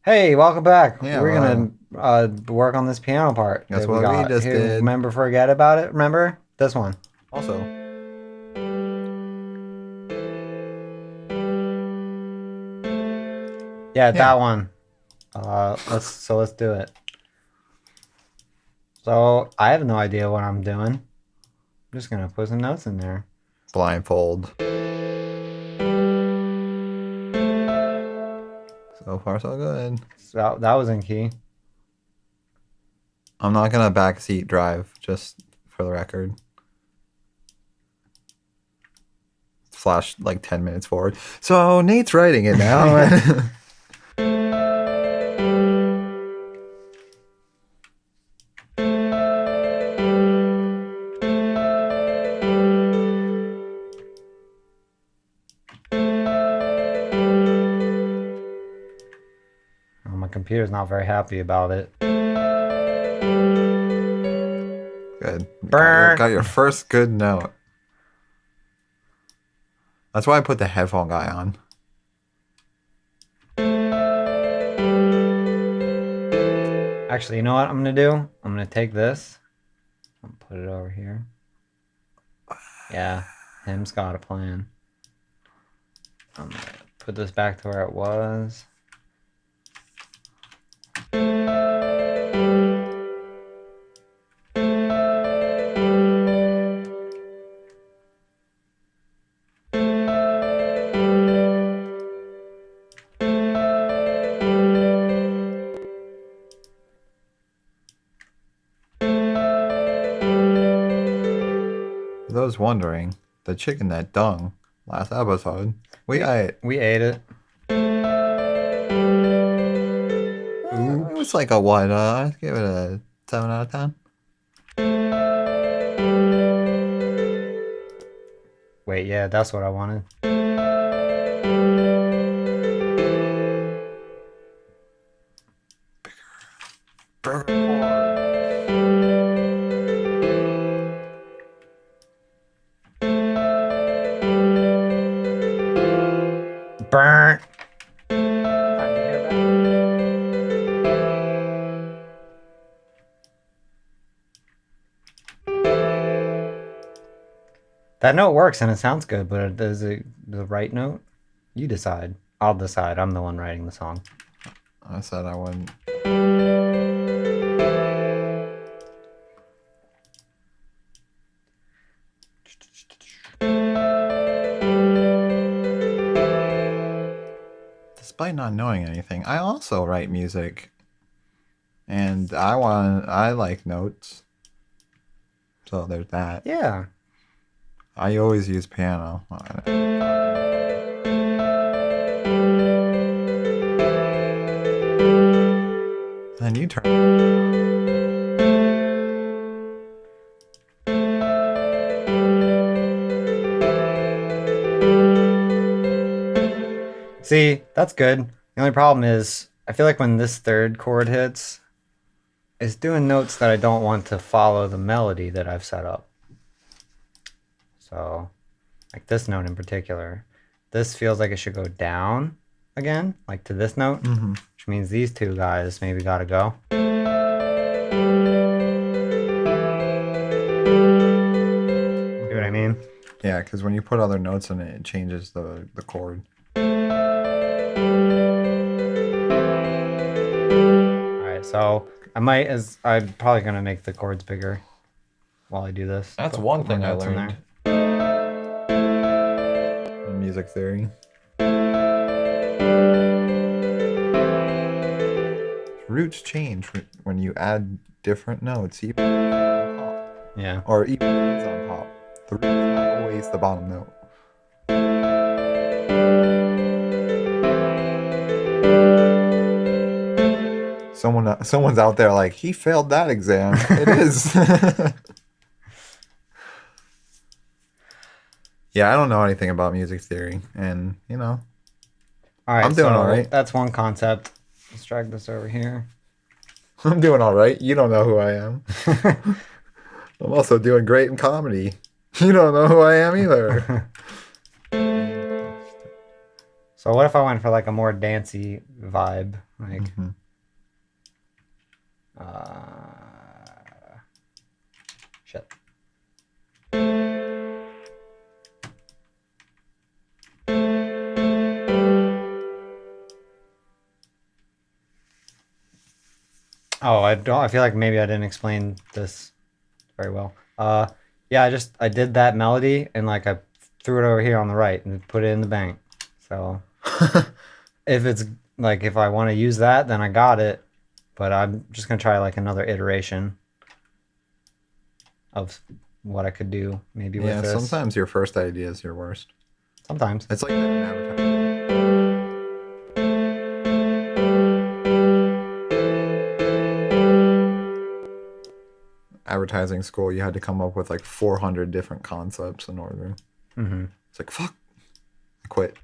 Hey, welcome back. Yeah, We're well, gonna work on this piano part that's that we what we got. just Here, did. remember, forget about it. Remember this one? Also, Yeah, yeah, that one. Let's do it. So I have no idea what I'm doing. I'm just gonna put some notes in there. blindfold. So far, so good. So that was in key. I'm not gonna backseat drive, just for the record. Flash like 10 minutes forward. So Nate's writing it now. Oh, my computer's not very happy about it. Good. Burr. Got your first good note. That's why I put the headphone guy on. Actually, you know what I'm gonna do? I'm gonna take this and put it over here. Yeah, him's got a plan. I'm gonna put this back to where it was. For those wondering, the chicken that dung last episode, we ate. We ate it. It was like a what? I'd give it a 7 out of 10. Wait, yeah, that's what I wanted. Burger chord. Burnt. That note works and it sounds good, but is it the right note? You decide. I'll decide. I'm the one writing the song. I said I wouldn't. Despite not knowing anything, I also write music. And I like notes. So there's that. Yeah. I always use piano. And you turn. See, that's good. The only problem is, I feel like when this third chord hits, it's doing notes that I don't want to follow the melody that I've set up. So, like this note in particular, this feels like it should go down again, like to this note, which means these two guys maybe gotta go. See what I mean? Yeah, because when you put other notes in it, it changes the chord. Alright, so I'm probably gonna make the chords bigger while I do this. That's Put- one put more thing I notes in learned. In music theory. Roots change when you add different notes, even on top, Yeah. or even if it's on top. The root is not always the bottom note. Someone's out there like, he failed that exam. It is. Yeah, I don't know anything about music theory, and Alright, I'm doing so all right. that's one concept. Let's drag this over here. I'm doing all right. You don't know who I am. I'm also doing great in comedy. You don't know who I am either. So what if I went for like a more dancey vibe? Like, Mhm. shit. Oh, I feel like maybe I didn't explain this very well. Yeah, I did that melody and like I threw it over here on the right and put it in the bank. So if it's like if I want to use that, then I got it. But I'm just gonna try like another iteration of what I could do maybe with Yeah, this. sometimes your first idea is your worst. Sometimes. It's like that in advertising. Advertising school, you had to come up with like 400 different concepts in order. Mm-hmm. It's like, fuck, I quit.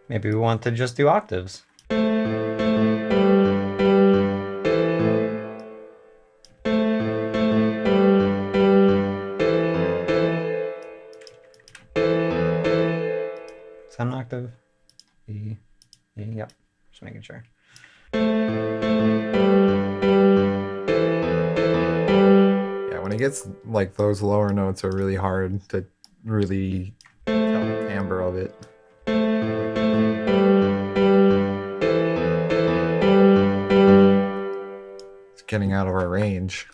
Maybe we want to just do octaves. Is that an octave? E, E, yep. Just making sure. Yeah, when it gets like those lower notes are really hard to really tell the timbre of it. It's getting out of our range.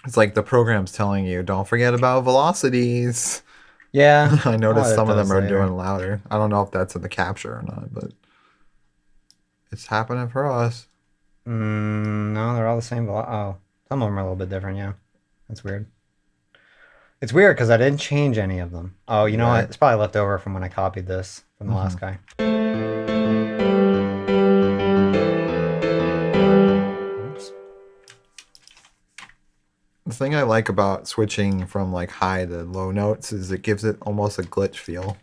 It's like the program's telling you, don't forget about velocities. Yeah. I noticed I'll some of edit them are those doing later. louder. I don't know if that's in the capture or not, but it's happening for us. No, they're all the same. Oh, some of them are a little bit different. Yeah, that's weird. It's weird because I didn't change any of them. Oh, you know what? Right. It's probably left over from when I copied this from the last guy. Oops. The thing I like about switching from like high to low notes is it gives it almost a glitch feel,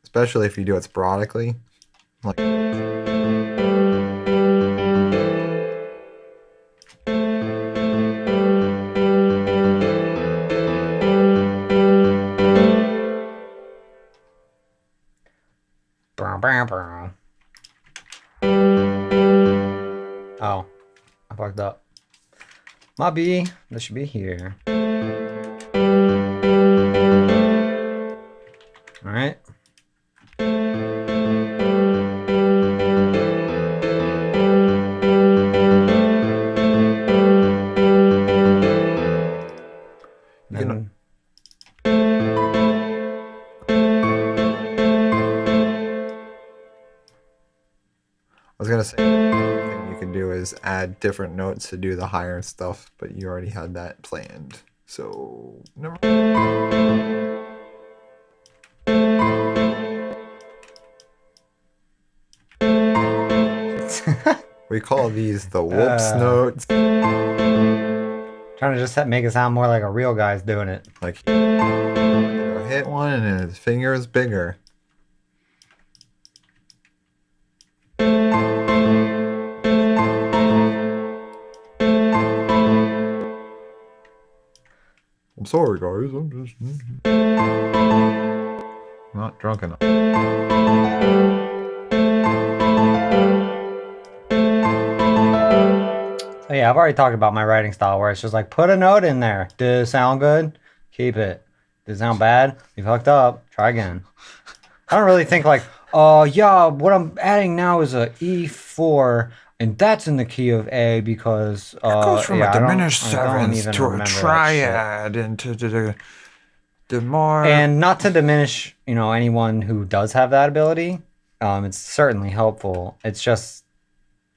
especially if you do it sporadically. Like, Oh, I fucked up. My B, this should be here. All right. you can, I was gonna say, the thing you can do is add different notes to do the higher stuff, but you already had that planned. So never. We call these the whoops notes. Trying to just make it sound more like a real guy's doing it. Like, he'll hit one and his finger is bigger. I'm sorry, guys. I'm just not drunk enough. So yeah, I've already talked about my writing style where it's just like put a note in there. Did it sound good? Keep it. Did it sound bad? You fucked up. Try again. I don't really think like, yeah, what I'm adding now is a E4 and that's in the key of A because It goes from yeah, a diminished I don't seventh even to a remember that shit. triad into the more. And not to diminish, anyone who does have that ability, it's certainly helpful. It's just,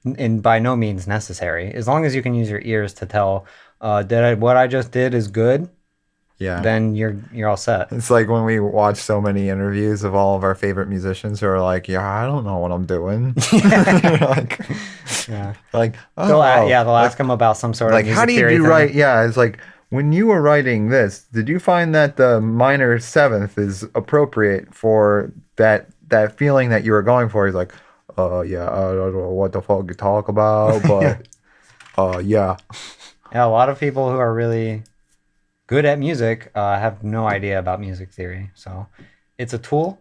and by no means necessary. As long as you can use your ears to tell, what I just did is good, Yeah. then you're all set. It's like when we watch so many interviews of all of our favorite musicians who are like, "Yeah, I don't know what I'm doing." like, Yeah. like, They'll like, ask him about some sort of like, music how do theory you thing. write? Yeah, it's like when you were writing this, did you find that the minor seventh is appropriate for that feeling that you were going for? He's like, yeah, I don't know what the fuck you talk about, but yeah. Yeah, a lot of people who are really good at music have no idea about music theory. So it's a tool,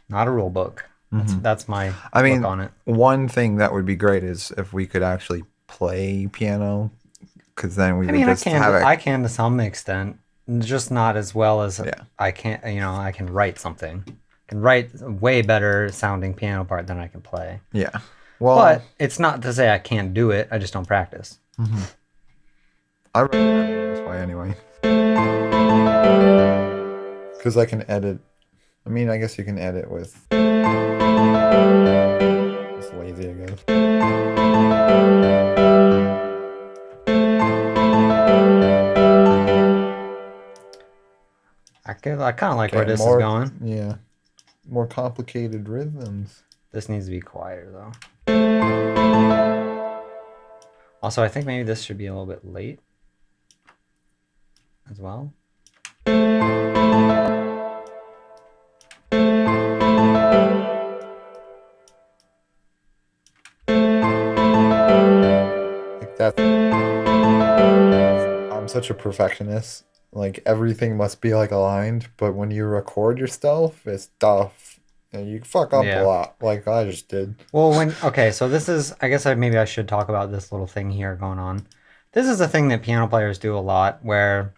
not a rule book. That's my I look mean, on it. one thing that would be great is if we could actually play piano, because then we I would mean, just have it. I can to some extent, just not as well as Yeah. I can. I can write something. I can write a way better sounding piano part than I can play. Yeah. Well, But it's not to say I can't do it. I just don't practice. I write it this way anyway. Because I can edit. I mean, I guess you can edit with. It's lazy, I guess. I kind of like where Okay, this is more, going. yeah, more complicated rhythms. This needs to be quieter though. Also, I think maybe this should be a little bit late as well. Like that. I'm such a perfectionist. Like everything must be like aligned, but when you record your stuff, it's tough. And you fuck up Yeah. a lot, like I just did. Well, okay, so this is, I guess maybe I should talk about this little thing here going on. This is a thing that piano players do a lot where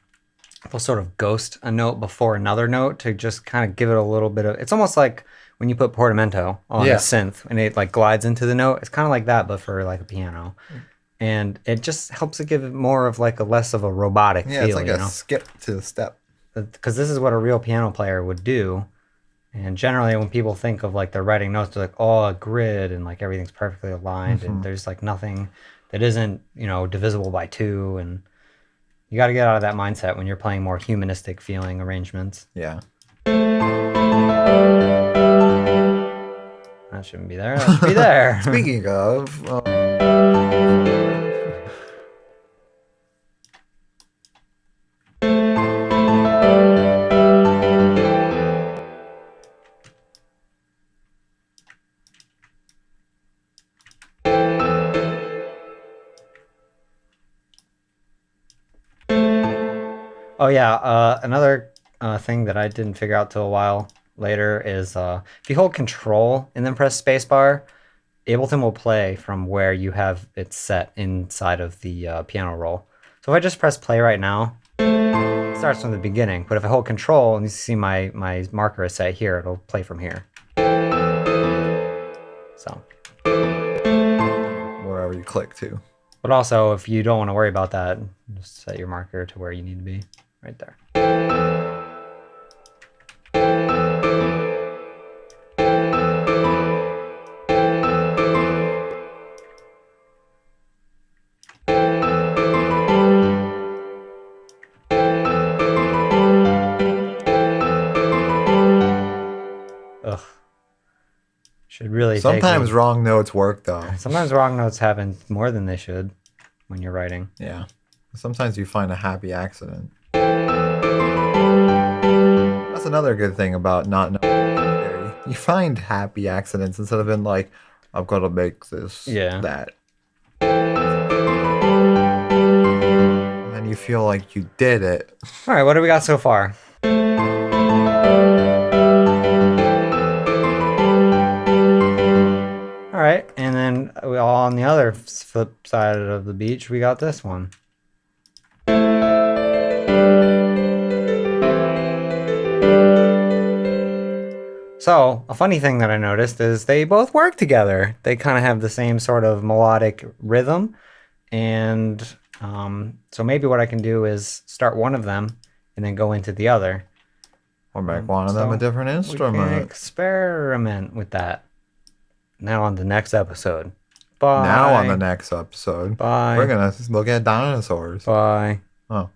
they'll sort of ghost a note before another note to just kind of give it a little bit of, it's almost like when you put portamento on Yeah. a synth and it like glides into the note. It's kind of like that, but for like a piano. And it just helps it give it more of like a less of a robotic Yeah, feel, it's like a skip to the step. because this is what a real piano player would do. And generally, when people think of like they're writing notes, they're like, oh, a grid and like everything's perfectly aligned and there's like nothing that isn't, divisible by two. And you got to get out of that mindset when you're playing more humanistic feeling arrangements. Yeah. That shouldn't be there. That should be there. Speaking of, Oh yeah, another thing that I didn't figure out till a while later is if you hold Control and then press Spacebar, Ableton will play from where you have it set inside of the piano roll. So if I just press play right now, it starts from the beginning. But if I hold Control and you see my marker is set here, it'll play from here. So, wherever you click to. but also if you don't want to worry about that, just set your marker to where you need to be, right there. Ugh. Should really take Sometimes a- wrong notes work though. Sometimes wrong notes happen more than they should when you're writing. Yeah. Sometimes you find a happy accident. That's another good thing about not knowing. You find happy accidents instead of being like, I've got to make this, that. And you feel like you did it. All right, what do we got so far? All right, and then on the other flip side of the beach, we got this one. So, a funny thing that I noticed is they both work together. They kind of have the same sort of melodic rhythm. And so maybe what I can do is start one of them and then go into the other. Or make one of them a different We can instrument. experiment with that. Now on the next episode. Bye. Now on the next episode, Bye. we're gonna look at dinosaurs. Bye. Oh.